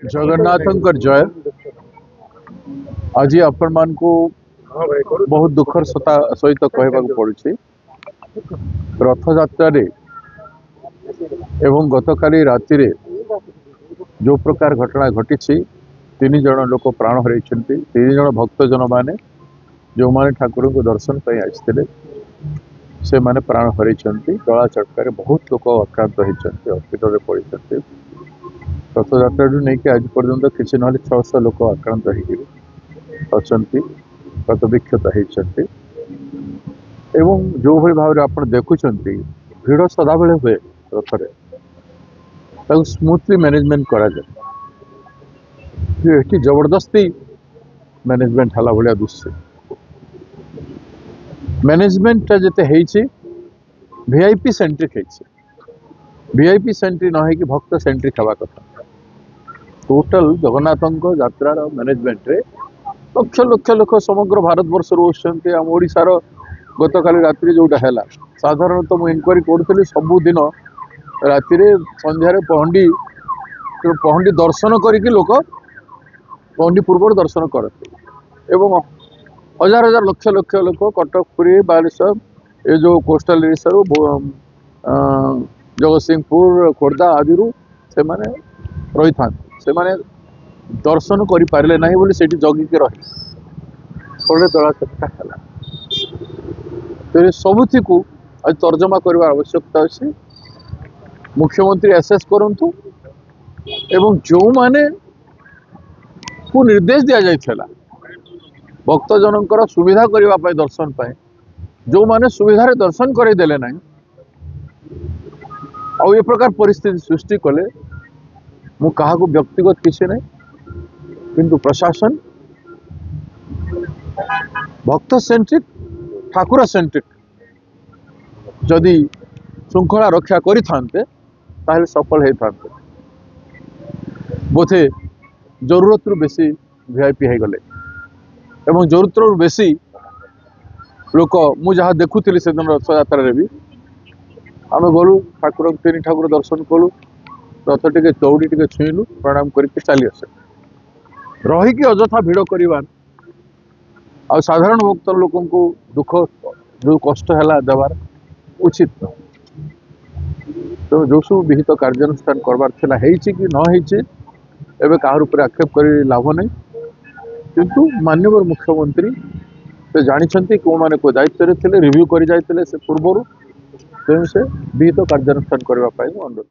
जगन्नाथंकर जय। आज आपण मान को बहुत दुखर सहित कहवा पड़ुछि रथ यात्रा एवं गतकाली राति रे जो प्रकार घटना घटी 3 जन लोक प्राण हर 3 जन भक्तजन माने जो माने ठाकुर को दर्शन पर आसते से माने प्राण हर गला चटकार बहुत लोक आक्रांत होती हस्पिटाल पड़ते रथ यात्रा नहीं कि आज पर्यंत किसी ना 600 लोक आक्रांत अच्छा गत विक्षत होती जो भाई भाव आप देखुं भिड़ सदा बेले हुए रथरे स्मूथली मैनेजमेंट करा जाए ये जबरदस्ती मैनेजमेंट हला भाया दुश्य मैनेजमेंट जिते वीआईपी सेंट्रिक वीआईपी सेंट्रिक न कि भक्त सेंट्रिक हवा कथा टोटल जगन्नाथ यात्रार मैनेजमेंट रे लक्ष लक्ष लोक समग्र भारत वर्ष आम ओडार गतकाली रात्रि जोटा है साधारणतः मुझे इनक्वारी करूँ सबुदिन राति संध्यार पहंडी दर्शन करके लोक पहंडी पूर्व दर्शन करते एवं हजार हजार लक्ष लक्ष लोक कटक पुरी बालेश्वर ये जो कोस्टाल एरिया जगतसिंहपुर खोर्धा आदि से माने रही था से माने दर्शन करि पारले नहीं बोली सेठी जगिके रहे थोड़े दला चक्का है तो सबुथी को आज तर्जमा करने आवश्यकता अच्छी मुख्यमंत्री एसेस करंतु एवं जो माने को निर्देश दि जाइछला भक्तजनकर सुविधा करने दर्शन पाए जो माने सुविधा रे दर्शन करे देले नहीं आ ये प्रकार परिस्थिति सृष्टि कले मु कहा को व्यक्तिगत किसी नहीं किंतु प्रशासन भक्त सेंट्रिक ठाकुर सेंट्रिक जदि श्रृंखला रक्षा करि थांते ताहले सफल हे थांते बोथे जरूरत रु बेसी वीआईपी है गले एवं जरूरत रु बेसी लोक मु जहाँ देखुली से दिन रथ यात्रा भी आम गलु ठाकुर 3 ठाकुर दर्शन कलु रथ टे चौड़ी टे छुईलु प्रणाम करके चली आसे रहीकि अजथा भिड़ करवार आ साधारण भक्त लोक दुख जो कष्ट है देवार उचित न तो जो सब विहित कार्यानुष्ठान करवार थिला कि न एवं कहार आक्षेप कर लाभ नहीं किंतु माननीय मुख्यमंत्री से जानी कौ मैंने को दायित्व थे रिव्यू कर जाते से पूर्वर तेणु से विहित कार्यानुष्ठान करने अनुरोध।